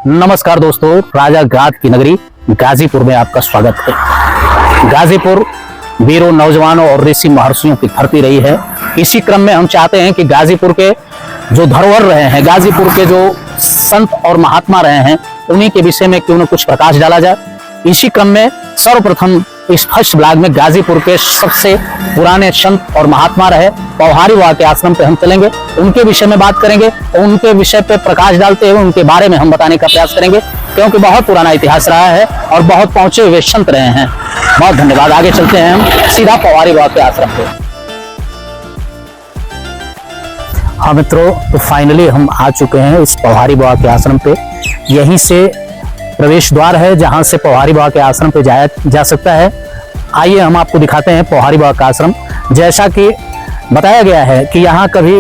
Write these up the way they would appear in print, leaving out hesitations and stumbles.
नमस्कार दोस्तों, राजा गाद की नगरी गाजीपुर में आपका स्वागत है। गाजीपुर वीरों, नौजवानों और ऋषि महर्षियों की धरती रही है। इसी क्रम में हम चाहते हैं कि गाजीपुर के जो धरोहर रहे हैं, गाजीपुर के जो संत और महात्मा रहे हैं, उन्हीं के विषय में क्यों न कुछ प्रकाश डाला जाए। इसी क्रम में सर्वप्रथम इस फर्स्ट ब्लॉग में गाजीपुर के सबसे पुराने संत और महात्मा रहे पौहारी बाबा के आश्रम पे हम चलेंगे, उनके विषय में बात करेंगे और उनके विषय पे प्रकाश डालते हुए उनके बारे में हम बताने का प्रयास करेंगे, क्योंकि बहुत पुराना इतिहास रहा है और बहुत पहुंचे हुए संत रहे हैं। बहुत धन्यवाद। आगे चलते हैं हम सीधा पौहारी बाबा के आश्रम पे। हाँ मित्रों, तो फाइनली हम आ चुके हैं इस पौहारी बाबा के आश्रम पे। यहीं से प्रवेश द्वार है जहां से पौहारी बाबा के आश्रम पे जाया जा सकता है। आइए हम आपको दिखाते हैं पौहारी बाबा का आश्रम। जैसा कि बताया गया है कि यहाँ कभी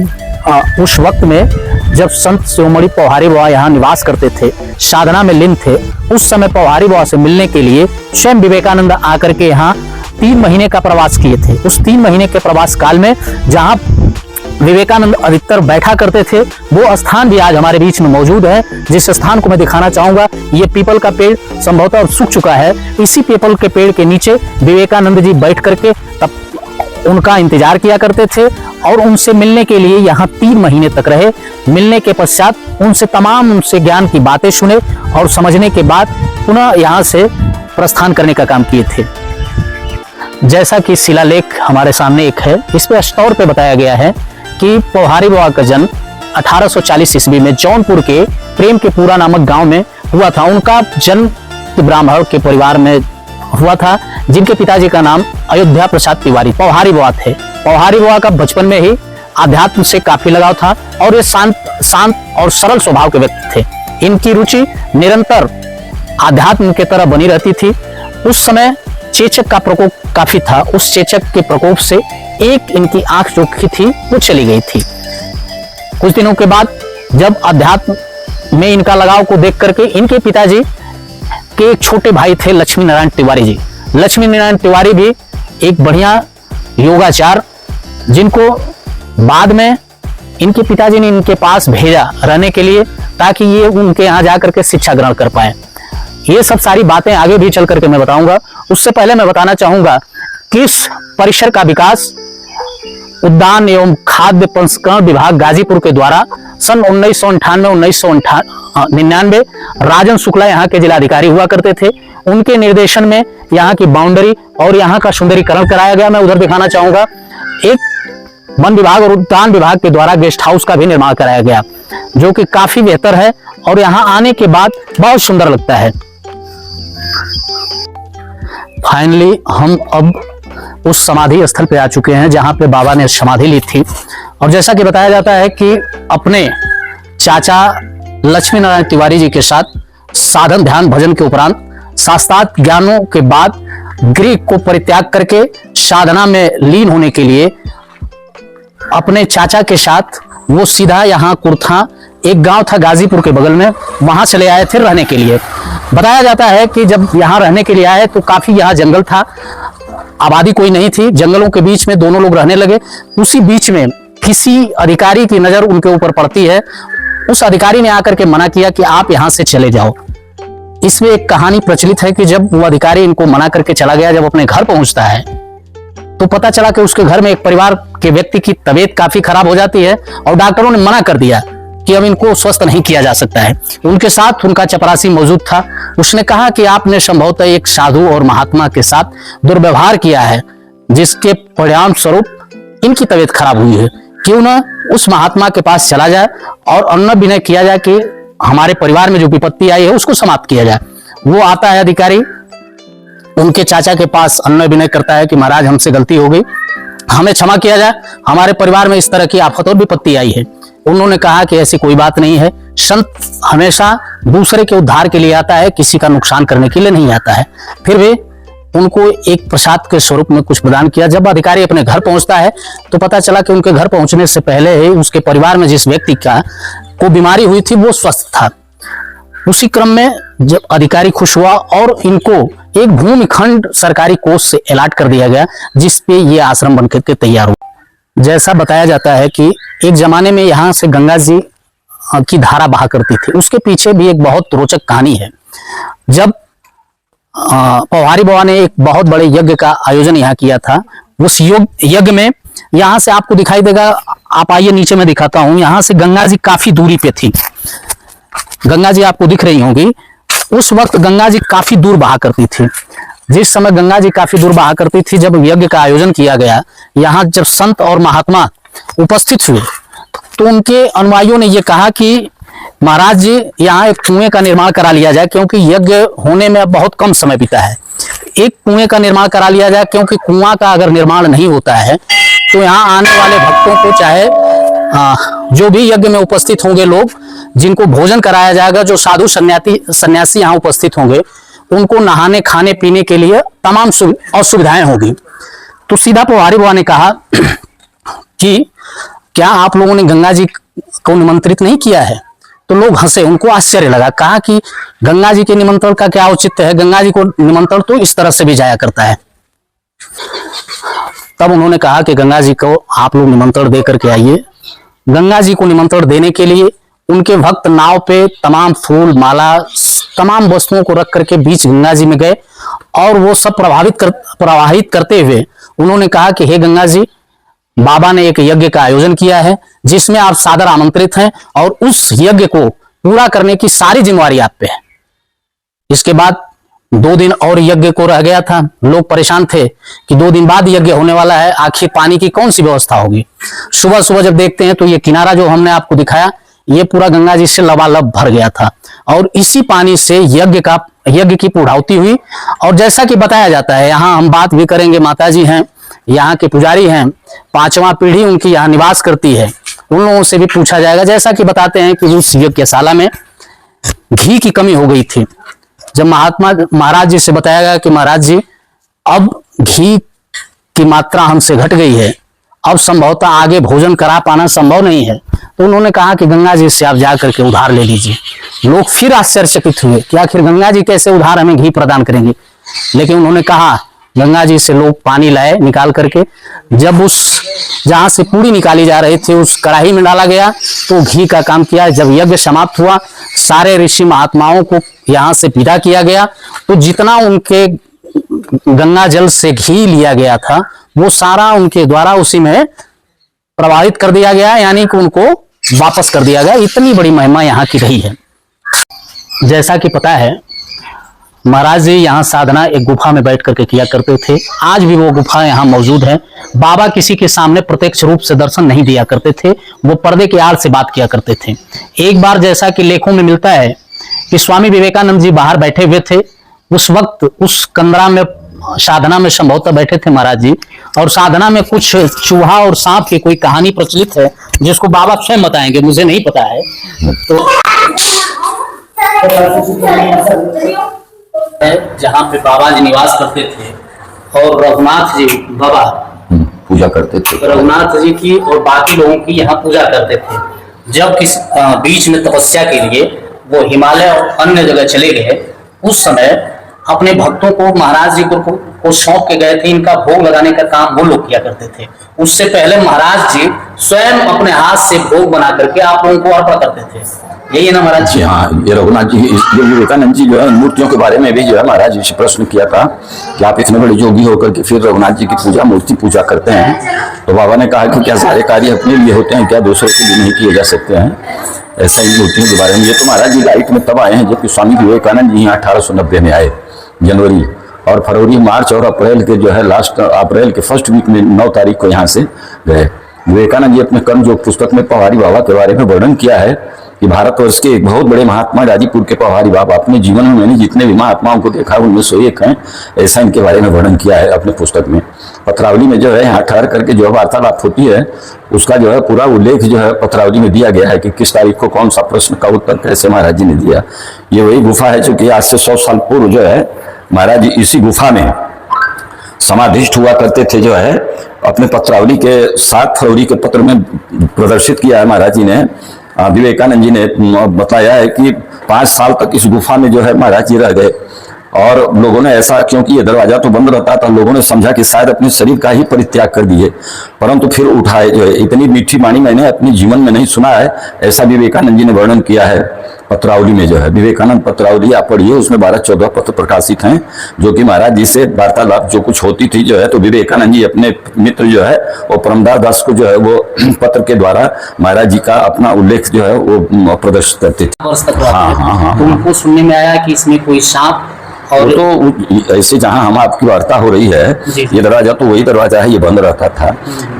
उस वक्त में जब संत शिरोमणि पौहारी बाबा यहाँ निवास करते थे, साधना में लीन थे, उस समय पौहारी बाबा से मिलने के लिए स्वयं विवेकानंद आकर के यहाँ 3 महीने का प्रवास किए थे। उस 3 महीने के प्रवास काल में जहाँ विवेकानंद अधिकतर बैठा करते थे, वो स्थान भी आज हमारे बीच में मौजूद है। जिस स्थान को मैं दिखाना चाहूंगा, ये पीपल का पेड़ संभवतः सूख चुका है। इसी पीपल के पेड़ के नीचे विवेकानंद जी बैठ करके तब उनका इंतजार किया करते थे और उनसे मिलने के लिए यहाँ 3 महीने तक रहे। मिलने के पश्चात उनसे ज्ञान की बातें सुने और समझने के बाद पुनः यहाँ से प्रस्थान करने का काम किए थे। जैसा कि शिलालेख हमारे सामने एक है, इस पे स्टोर पे बताया गया है कि पौहारी बाबा का जन्म 1840 ईस्वी में जौनपुर के प्रेम के पूरा नामक गांव में हुआ था। उनका जन्म ब्राह्मण के परिवार में हुआ था, जिनके पिताजी का नाम अयोध्या प्रसाद तिवारी पौहारी बाबा थे। पौहारी बाबा का बचपन में ही आध्यात्म से काफी लगाव था और ये शांत और सरल स्वभाव के व्यक्ति थे। इनकी रुचि निरंतर आध्यात्म की तरह बनी रहती थी। उस समय चेचक का प्रकोप काफी था। उस चेचक के प्रकोप से एक इनकी आंख जो थी वो चली गई थी। कुछ दिनों के बाद जब अध्यात्म में इनका लगाव को देख करके इनके पिताजी के एक छोटे भाई थे लक्ष्मी नारायण तिवारी जी। लक्ष्मी नारायण तिवारी भी एक बढ़िया योगाचार, जिनको बाद में इनके पिताजी ने इनके पास भेजा रहने के लिए, ताकि ये उनके यहाँ जाकर के शिक्षा ग्रहण कर पाए। ये सब सारी बातें आगे भी चल करके मैं बताऊंगा। उससे पहले मैं बताना चाहूंगा किस परिसर का विकास उद्यान एवं खाद्य प्रसंस्करण विभाग गाजीपुर के द्वारा सन 1998-1999 राजन शुक्ला यहाँ के जिलाधिकारी हुआ करते थे। उनके निर्देशन में यहाँ की बाउंड्री और यहाँ का सुंदरीकरण कराया गया। मैं उधर दिखाना चाहूंगा, एक वन विभाग और उद्यान विभाग के द्वारा गेस्ट हाउस का भी निर्माण कराया गया, जो कि काफी बेहतर है और यहाँ आने के बाद बहुत सुंदर लगता है। फाइनली हम अब उस समाधि स्थल पे आ चुके हैं जहां पे बाबा ने समाधि ली थी। और जैसा कि बताया जाता है कि अपने चाचा लक्ष्मी नारायण तिवारी जी के साथ साधन ध्यान भजन के उपरांत शास्त्रार्थ ज्ञानों के बाद गृह को परित्याग करके साधना में लीन होने के लिए अपने चाचा के साथ वो सीधा यहाँ कुर्था, एक गांव था गाजीपुर के बगल में, वहां चले आए थे रहने के लिए। बताया जाता है कि जब यहाँ रहने के लिए आए तो काफी यहाँ जंगल था, आबादी कोई नहीं थी। जंगलों के बीच में दोनों लोग रहने लगे। उसी बीच में किसी अधिकारी की नजर उनके ऊपर पड़ती है। उस अधिकारी ने आकर के मना किया कि आप यहाँ से चले जाओ। इसमें एक कहानी प्रचलित है कि जब वो अधिकारी इनको मना करके चला गया, जब अपने घर पहुंचता है तो पता चला कि उसके घर में एक परिवार के व्यक्ति की तबीयत काफी खराब हो जाती है और डॉक्टरों ने मना कर दिया कि अब इनको स्वस्थ नहीं किया जा सकता है। उनके साथ उनका चपरासी मौजूद था। उसने कहा कि आपने संभवतः एक साधु और महात्मा के साथ दुर्व्यवहार किया है, जिसके परिणाम स्वरूप इनकी तबीयत खराब हुई है। क्यों ना उस महात्मा के पास चला जाए और अन्न विनय किया जाए कि हमारे परिवार में जो विपत्ति आई है उसको समाप्त किया जाए। वो आता है अधिकारी, उनके चाचा के पास अन्न विनय करता है कि महाराज हमसे गलती हो गई, हमें क्षमा किया जाए, हमारे परिवार में इस तरह की आफत और विपत्ति आई है। उन्होंने कहा कि ऐसी कोई बात नहीं है, संत हमेशा दूसरे के उद्धार के लिए आता है, किसी का नुकसान करने के लिए नहीं आता है। फिर भी उनको एक प्रसाद के स्वरूप में कुछ प्रदान किया। जब अधिकारी अपने घर पहुंचता है तो पता चला कि उनके घर पहुंचने से पहले ही उसके परिवार में जिस व्यक्ति को बीमारी हुई थी वो स्वस्थ था। उसी क्रम में जब अधिकारी खुश हुआ और इनको एक भूमिखंड सरकारी कोष से अलॉट कर दिया गया, जिस पे ये आश्रम बनकर के तैयार हुआ। जैसा बताया जाता है कि एक जमाने में यहाँ से गंगा जी की धारा बहा करती थी। उसके पीछे भी एक बहुत रोचक कहानी है। जब पौहारी बाबा ने एक बहुत बड़े यज्ञ का आयोजन यहाँ किया था, उस यज्ञ में यहाँ से आपको दिखाई देगा, आप आइए नीचे में दिखाता हूं, यहाँ से गंगा जी काफी दूरी पे थी। गंगा जी आपको दिख रही होंगी। उस वक्त गंगा जी काफी दूर बहा करती थी। जिस समय गंगा जी काफी दूर बहा करती थी, जब यज्ञ का आयोजन किया गया, यहाँ जब संत और महात्मा उपस्थित हुए तो उनके अनुयायियों ने यह कहा कि महाराज जी यहाँ एक कुएं का निर्माण करा लिया जाए, क्योंकि यज्ञ होने में अब बहुत कम समय बीता है। एक कुएं का निर्माण करा लिया जाए, क्योंकि कुआं का अगर निर्माण नहीं होता है तो यहाँ आने वाले भक्तों को, चाहे जो भी यज्ञ में उपस्थित होंगे लोग, जिनको भोजन कराया जाएगा, जो साधु सन्यासी यहाँ उपस्थित होंगे, उनको नहाने खाने पीने के लिए तमाम असुविधाएं होगी। तो सीधा पौहारी बाबा ने कहा कि क्या आप लोगों ने गंगा जी को निमंत्रित नहीं किया है? तो लोग हंसे, उनको आश्चर्य लगा। कहा कि गंगा जी के निमंत्रण का क्या औचित्य है, गंगा जी को निमंत्रण तो इस तरह से भी जाया करता है। तब उन्होंने कहा कि गंगा जी को आप लोग निमंत्रण दे करके आइए। गंगा जी को निमंत्रण देने के लिए उनके भक्त नाव पे तमाम फूल माला, तमाम वस्तुओं को रख करके बीच गंगा जी में गए और वो सब प्रवाहित करते हुए उन्होंने कहा कि हे गंगा जी, बाबा ने एक यज्ञ का आयोजन किया है जिसमें आप सादर आमंत्रित हैं और उस यज्ञ को पूरा करने की सारी जिम्मेवारी आप पे है। इसके बाद 2 दिन और यज्ञ को रह गया था। लोग परेशान थे कि 2 दिन बाद यज्ञ होने वाला है, आखिर पानी की कौन सी व्यवस्था होगी। सुबह सुबह जब देखते हैं तो ये किनारा जो हमने आपको दिखाया, ये पूरा गंगा जी से लबालब भर गया था और इसी पानी से यज्ञ की पूर्णाहुति हुई। और जैसा कि बताया जाता है, यहाँ हम बात भी करेंगे, माता जी हैं, यहाँ के पुजारी हैं, 5वां पीढ़ी उनकी यहाँ निवास करती है, उन लोगों से भी पूछा जाएगा। जैसा कि बताते हैं कि उस यज्ञशाला में घी की कमी हो गई थी। जब महाराज जी से बताया गया कि महाराज जी अब घी की मात्रा हमसे घट गई है, अब संभवतः आगे भोजन करा पाना संभव नहीं है, तो उन्होंने कहा कि गंगा जी से आप जा करके उधार ले लीजिए। लोग फिर आश्चर्यचकित हुए कि आखिर गंगा जी कैसे उधार हमें घी प्रदान करेंगे। लेकिन उन्होंने कहा, गंगा जी से लोग पानी लाए निकाल करके, जब उस जहां से पूरी निकाली जा रही थी उस कढ़ाई में डाला गया तो घी का काम किया। जब यज्ञ समाप्त हुआ, सारे ऋषि महात्माओं को यहाँ से विदा किया गया, तो जितना उनके गंगा जल से घी लिया गया था वो सारा उनके द्वारा उसी में प्रवाहित कर दिया गया, यानी कि उनको वापस कर दिया गया। इतनी बड़ी महिमा यहाँ की रही है। जैसा कि पता है, महाराज जी यहाँ साधना एक गुफा में बैठ करके किया करते थे। आज भी वो गुफा यहाँ मौजूद है। बाबा किसी के सामने प्रत्यक्ष रूप से दर्शन नहीं दिया करते थे, वो पर्दे के आड़ से बात किया करते थे। एक बार जैसा कि लेखों में मिलता है कि स्वामी विवेकानंद जी बाहर बैठे हुए थे, उस वक्त उस कमरा में साधना में संभवतः बैठे थे महाराज जी, और साधना में कुछ चूहा और सांप की कोई कहानी प्रचलित है जिसको बाबा स्वयं बताएंगे, मुझे नहीं पता है। तो जहाँ पे बाबा जी निवास करते थे और रघुनाथ जी बाबा पूजा करते थे, रघुनाथ जी की और बाकी लोगों की यहाँ पूजा करते थे। जब किस बीच में तपस्या के लिए वो हिमालय और अन्य जगह चले गए, उस समय अपने भक्तों को महाराज जी को सौंप के गए थे। इनका भोग लगाने का काम वो लोग किया करते थे। उससे पहले महाराज जी स्वयं अपने हाथ से भोग बना करके आप लोगों को अर्पण करते थे। यही है ना महाराज जी? हाँ, ये रघुनाथ जी, विवेकानंद जी जो है मूर्तियों के बारे में भी जो है महाराज जी से प्रश्न किया था कि आप इतने बड़े योगी होकर के फिर रघुनाथ जी की पूजा, मूर्ति पूजा करते हैं। तो बाबा ने कहा कि क्या सारे कार्य अपने लिए होते हैं, क्या दूसरों के लिए नहीं किए जा सकते हैं? ऐसा ही मूर्तियों के बारे में। ये तो महाराज जी लाइट में तब आए हैं जबकि स्वामी विवेकानंद जी यहाँ 1890 में आए, जनवरी, और फरवरी, मार्च और अप्रैल के जो है लास्ट अप्रैल के फर्स्ट वीक में 9 तारीख को यहाँ से गए। विवेकानंद जी अपने कर्म योग पुस्तक में पौहारी बाबा के बारे में वर्णन किया है कि भारतवर्ष के एक बहुत बड़े महात्मा गाजीपुर के पौहारी बाबा, अपने जीवन में मैंने जितने भी महात्माओं को देखा उनमें से एक हैं, ऐसा इनके बारे में वर्णन किया है अपने पुस्तक में। पत्रावली में जो है यहाँ ठहर करके जो वार्तालाप होती है उसका जो है पूरा उल्लेख जो है पत्रावली में दिया गया है कि किस तारीख को कौन सा प्रश्न का उत्तर कैसे महाराज जी ने दिया। ये वही गुफा है जो कि आज से 100 साल पूर्व जो है महाराज जी इसी गुफा में समाधिष्ठ हुआ करते थे। जो है अपने पत्रावली के 7 फरवरी के पत्र में प्रदर्शित किया है महाराज जी ने। विवेकानंद जी ने बताया है कि 5 साल तक इस गुफा में जो है महाराज जी रह गए और लोगों ने ऐसा, क्योंकि ये दरवाजा तो बंद रहता था, लोगों ने समझा कि शायद अपने शरीर का ही परित्याग कर दिए, परंतु फिर उठाए जो है। इतनी मीठी वाणी मैंने अपने जीवन में नहीं सुना है, ऐसा विवेकानंद जी ने वर्णन किया है पत्रावली में जो है। विवेकानंद पत्रावली आप पढ़िए, उसमें 12-14 पत्र प्रकाशित हैं, जो कि महाराज जी से वार्तालाप जो कुछ होती थी जो है, तो विवेकानंद जी अपने मित्र जो है वो परमदास दास को जो है वो पत्र के द्वारा महाराज जी का अपना उल्लेख जो है वो प्रदर्शित करते थे। तो उनको सुनने में आया कि इसमें कोई सांप और तो ऐसे जहां हम आपकी वार्ता हो रही है, ये दरवाजा तो वही दरवाजा है, ये बंद रहता था।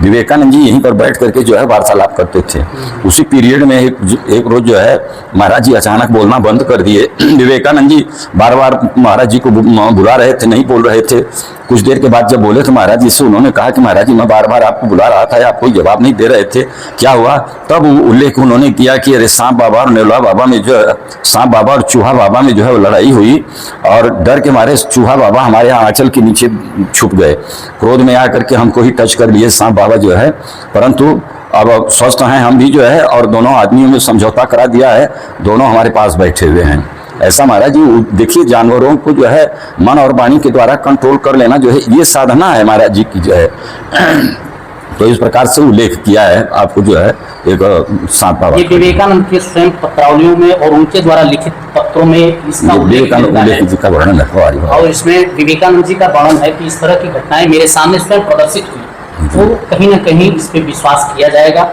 विवेकानंद जी यहीं पर बैठ करके जो है वार्तालाप करते थे। उसी पीरियड में एक रोज जो है महाराज जी अचानक बोलना बंद कर दिए। विवेकानंद जी बार बार महाराज जी को बुला रहे थे, नहीं बोल रहे थे। कुछ देर के बाद जब बोले तो महाराज जी से उन्होंने कहा कि महाराज जी मैं बार बार आपको बुला रहा था, आप कोई जवाब नहीं दे रहे थे, क्या हुआ? तब उल्लेख उन्होंने किया कि अरे सांप बाबा और नेवला बाबा में जो है, सांप बाबा और चूहा बाबा में जो है वो लड़ाई हुई, और डर के मारे चूहा बाबा हमारे यहाँ आंचल के नीचे छुप गए। क्रोध में आकर के हमको ही टच कर लिए सांप बाबा जो है, परंतु अब स्वस्थ हैं हम भी जो है, और दोनों आदमियों में समझौता करा दिया है, दोनों हमारे पास बैठे हुए हैं। ऐसा महाराज जी देखिए, जानवरों को जो है मन और वाणी के द्वारा कंट्रोल कर लेना जो है, ये साधना है महाराज जी की जो है। तो इस प्रकार से उल्लेख किया है आपको जो है एक सांप बाबा। ये विवेकानंद के स्वयं पत्रावलियों में और उनके द्वारा लिखित पत्रों में इसका उल्लेख जी का वर्णन है, और इसमें विवेकानंद जी का वर्णन है कि इस तरह की घटनाएं मेरे सामने स्वयं प्रदर्शित हुई, तो कहीं न कहीं इस पे विश्वास किया जाएगा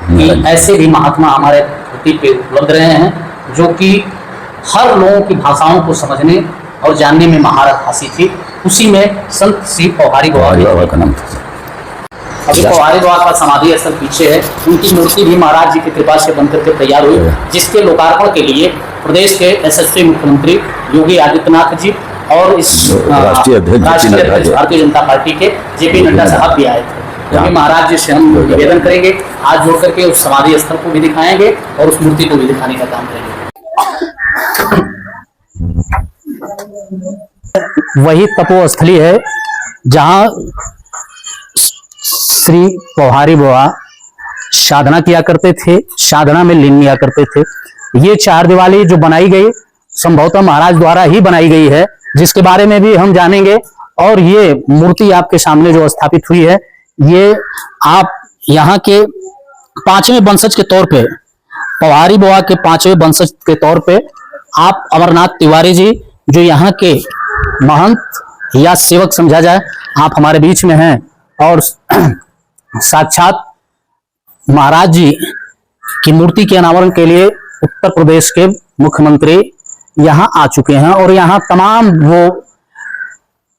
कि ऐसे भी महात्मा हमारे धरती पे उपलब्ध रहे हैं, जो कि हर लोगों की भाषाओं को समझने और जानने में महारत हासिल थी। उसी में संत श्री पौहारी बाबा का नाम था। अभी पौहारी बाबा का समाधि स्थल पीछे है, उनकी मूर्ति भी महाराज जी की कृपा से बनकर के तैयार हुई, जिसके लोकार्पण के लिए प्रदेश के यशस्वी मुख्यमंत्री योगी आदित्यनाथ जी और इस राष्ट्रीय अध्यक्ष भारतीय जनता पार्टी के जेपी नड्डा साहब भी आए थे। क्योंकि महाराज जी से हम निवेदन करेंगे, हाथ जोड़ करके उस समाधि स्थल को भी दिखाएंगे और उस मूर्ति को भी दिखाने का काम करेंगे। वही तपोस्थली है जहां श्री पौहारी बाबा साधना किया करते थे, साधना में लीन लिया करते थे। ये चार दिवाली जो बनाई गई संभवतः महाराज द्वारा ही बनाई गई है, जिसके बारे में भी हम जानेंगे। और ये मूर्ति आपके सामने जो स्थापित हुई है, ये आप यहाँ के 5वें वंशज के तौर पे, पौहारी बाबा के 5वें वंशज के तौर पे आप अमरनाथ तिवारी जी, जो यहाँ के महंत या सेवक समझा जाए, आप हमारे बीच में हैं। और साक्षात महाराज जी की मूर्ति के अनावरण के लिए उत्तर प्रदेश के मुख्यमंत्री यहाँ आ चुके हैं, और यहाँ तमाम वो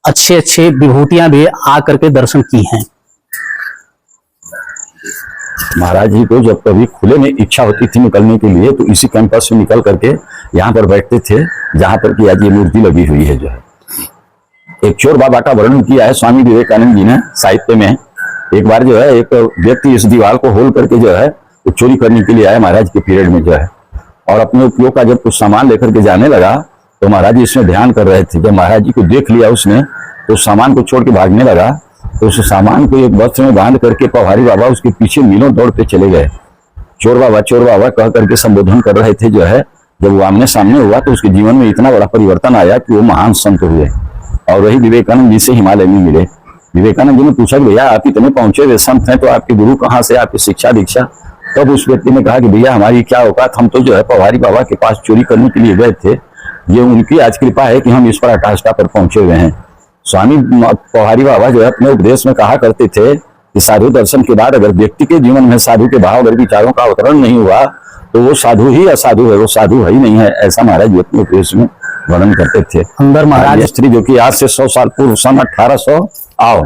अच्छे अच्छे विभूतियां भी आकर के दर्शन की हैं। महाराज जी को जब कभी खुले में इच्छा होती थी निकलने के लिए, तो इसी कैंपस से निकल करके यहाँ पर बैठते थे, जहां पर कि आज ये मूर्ति लगी हुई है जो है। एक चोर बाबा का वर्णन किया है स्वामी विवेकानंद जी ने साहित्य में। एक बार जो है एक व्यक्ति इस दीवार को होल करके जो है वो चोरी करने के लिए आया महाराज के पीरियड में जो है, और अपने उपयोग का जब कुछ सामान लेकर के जाने लगा, तो महाराज जी इसमें ध्यान कर रहे थे। जब महाराज जी को देख लिया उसने, तो सामान को छोड़ के भागने लगा, तो उस सामान को एक वस्त्र में बांध करके पौहारी बाबा उसके पीछे मीलों दौड़ते चले गए। चोर बाबा कह करके संबोधन कर रहे थे जो है। जब वो आमने सामने हुआ तो उसके जीवन में इतना बड़ा परिवर्तन आया कि वो महान संत हुए, और वही विवेकानंद जी से हिमालय में मिले। विवेकानंद जी ने पूछा कि भैया आप इतने पहुंचे हुए संत हैं, तो आपके गुरु कहाँ से, आपकी शिक्षा दीक्षा? तब उस व्यक्ति ने कहा कि भैया हमारी क्या औकात, हम तो जो है पौहारी बाबा के पास चोरी करने के लिए गए थे, ये उनकी आज कृपा है कि हम इस पराकाष्ठा पर पहुंचे हुए हैं। स्वामी पौहारी बाबा जो है अपने उपदेश में कहा करते थे कि साधु दर्शन के बाद अगर व्यक्ति के जीवन में साधु के भाव अगर विचारों का अवतरण नहीं हुआ, तो वो साधु ही असाधु है, वो साधु है ही नहीं है। ऐसा महाराज जी अपने उपदेश में वर्णन करते थे। अंदर महाराज स्त्री जो कि आज से 100 साल पूर्व सन 1800 आओ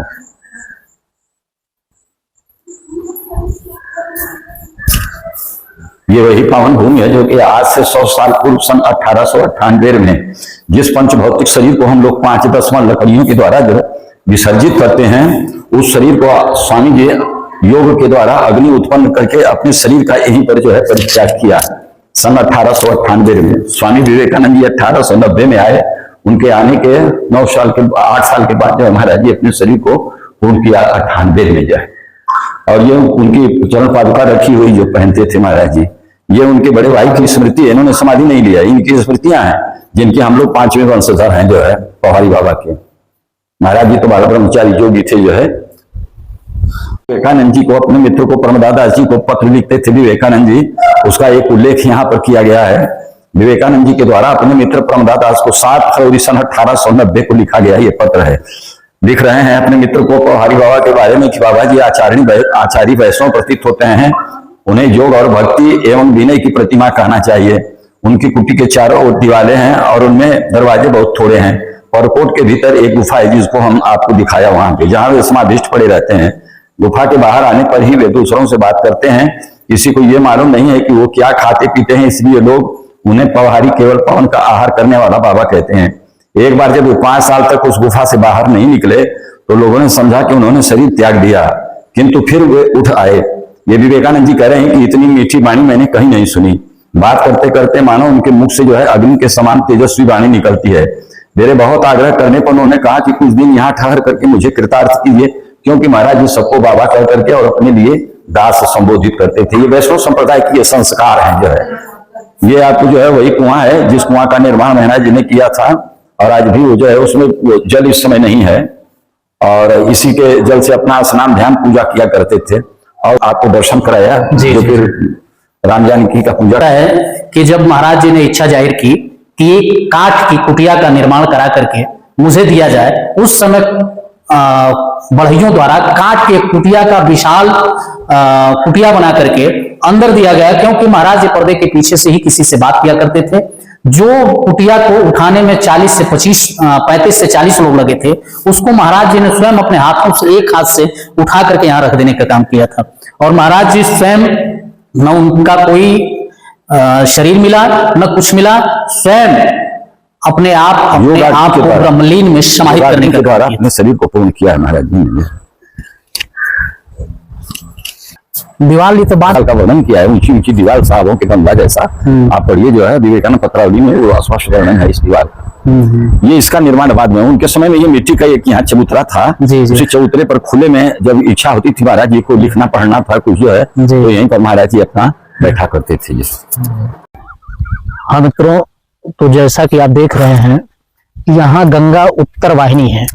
ये वही पावन भूमि है जो कि आज से 100 साल पूर्व सन 1898 में जिस पंच भौतिक शरीर को हम लोग 5-10 लकड़ियों के द्वारा जो विसर्जित करते हैं, उस शरीर को स्वामी जी योग के द्वारा अग्नि उत्पन्न करके अपने शरीर का यहीं पर जो है परित्याग किया सन 1898 में। स्वामी विवेकानंद जी 1890 में आए। उनके आने के 8 साल के बाद जो महाराज जी अपने शरीर को पूर्ण किया 98 में जाए। और ये उनकी चरण पादुका रखी हुई जो पहनते थे महाराज जी, ये उनके बड़े भाई की स्मृति है, इन्होंने समाधि नहीं लिया, इनकी स्मृतियां हैं जिनकी हम लोग 5वें वंशधर हैं जो है पौहारी बाबा के। महाराज जी तो बाल ब्रह्मचारी जोगी थे जो है। विवेकानंद जी को, अपने मित्र को, परमदास जी को पत्र लिखते थे विवेकानंद जी, उसका एक उल्लेख यहाँ पर किया गया है। विवेकानंद जी के द्वारा अपने मित्र परमदास को 7 फरवरी सन 1890 को लिखा गया ये पत्र है। लिख रहे हैं अपने मित्र को पौहारी बाबा के बारे में कि बाबा जी आचार्य वैष्णव प्रतीत होते हैं, उन्हें योग और भक्ति एवं विनय की प्रतिमा कहना चाहिए। उनकी कुटी के चारों ओर दीवारें हैं और उनमें दरवाजे बहुत थोड़े हैं, और कोट के भीतर एक गुफा है जिसको हम आपको दिखाया वहां पे, जहां वे समाधिष्ट पड़े रहते हैं। गुफा के बाहर आने पर ही वे दूसरों से बात करते हैं। किसी को ये मालूम नहीं है कि वो क्या खाते पीते हैं, इसलिए लोग उन्हें पौहारी केवल पवन का आहार करने वाला बाबा कहते हैं। एक बार जब वो 5 साल तक उस गुफा से बाहर नहीं निकले तो लोगों ने समझा कि उन्होंने शरीर त्याग दिया, किंतु फिर वे उठ आए। ये विवेकानंद जी कह रहे हैं कि इतनी मीठी वाणी मैंने कहीं नहीं सुनी। बात करते करते मानो उनके मुख से जो है अग्नि के समान तेजस्वी वाणी निकलती है। मेरे बहुत आग्रह करने पर उन्होंने कहा कि कुछ दिन यहाँ ठहर करके मुझे कृतार्थ कीजिए, क्योंकि महाराज जी सबको बाबा कह करके और अपने लिए दास संबोधित करते थे। ये वैष्णव संप्रदाय की ये संस्कार है जो है। ये आपको जो है वही कुआं है जिस कुआं का निर्माण महाराज जी ने किया था, और आज भी वो जो है उसमें जल इस समय नहीं है, और इसी के जल से अपना स्नान ध्यान पूजा किया करते थे। और आपको दर्शन कराया जो फिर राम जानकी का पूजा है कि जब महाराज जी ने इच्छा जाहिर की कि एक काठ की कुटिया का निर्माण करा करके मुझे दिया जाए, उस समय बढ़इयों द्वारा काठ के कुटिया का विशाल कुटिया बना करके अंदर दिया गया, क्योंकि महाराज जी पर्दे के पीछे से ही किसी से बात किया करते थे। जो कुटिया को उठाने में 35 से 40 लोग लगे थे, उसको महाराज जी ने स्वयं अपने हाथों से, एक हाथ से उठा करके यहाँ रख देने का काम किया था। और महाराज जी स्वयं, न उनका कोई शरीर मिला न कुछ मिला, स्वयं अपने आप को ब्रह्मलीन में समाहित करने के द्वारा अपने शरीर को पूर्ण किया है महाराज जी ने। दीवार तो बात का वर्णन किया है, ऊंची ऊंची दीवार साहबों के बंगला जैसा। आप पढ़िए जो है विवेकानंद पत्रावली में वो स्पष्ट वर्णन है इस दीवार। ये इसका निर्माण बाद में, उनके समय में ये मिट्टी का एक यहाँ चबूतरा था, उसी चबूतरे पर खुले में जब इच्छा होती थी महाराज जी को लिखना पढ़ना था कुछ जो है, तो यहीं पर महाराज जी अपना बैठा करते थे। हाँ मित्रों, तो जैसा कि आप देख रहे हैं, यहाँ गंगा उत्तर वाहिनी है,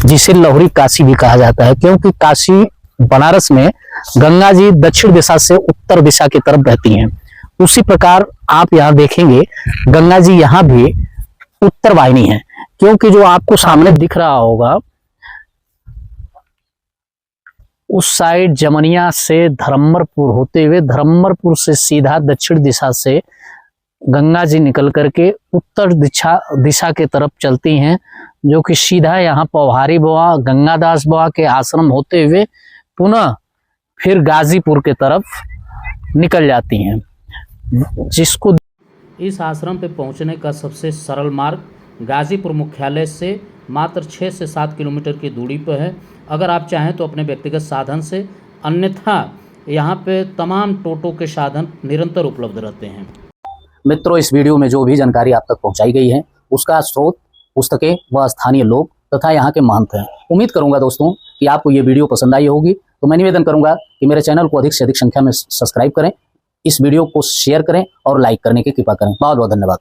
जिसे लहुरी काशी भी कहा जाता है, क्योंकि काशी बनारस में गंगा जी दक्षिण दिशा से उत्तर दिशा की तरफ बहती हैं। उसी प्रकार आप यहाँ देखेंगे गंगा जी यहाँ भी उत्तर वाहिनी है, क्योंकि जो आपको सामने दिख रहा होगा उस साइड जमनिया से धर्मपुर होते हुए, धर्मपुर से सीधा दक्षिण दिशा से गंगा जी निकल करके उत्तर दिशा के तरफ चलती हैं, जो कि सीधा यहाँ पौहारी बाबा, गंगादास बाबा के आश्रम होते हुए पुनः फिर गाजीपुर के तरफ निकल जाती हैं। जिसको इस आश्रम पे पहुंचने का सबसे सरल मार्ग गाजीपुर मुख्यालय से मात्र 6 से 7 किलोमीटर की दूरी पर है। अगर आप चाहें तो अपने व्यक्तिगत साधन से, अन्यथा यहाँ पे तमाम टोटो के साधन निरंतर उपलब्ध रहते हैं। मित्रों, इस वीडियो में जो भी जानकारी आप तक पहुंचाई गई है उसका स्रोत पुस्तकें व स्थानीय लोग तथा यहाँ के महंत हैं। उम्मीद करूंगा दोस्तों कि आपको ये वीडियो पसंद आई होगी। तो मैं निवेदन करूंगा कि मेरे चैनल को अधिक से अधिक संख्या में सब्सक्राइब करें, इस वीडियो को शेयर करें और लाइक करने की कृपा करें। बहुत बहुत धन्यवाद।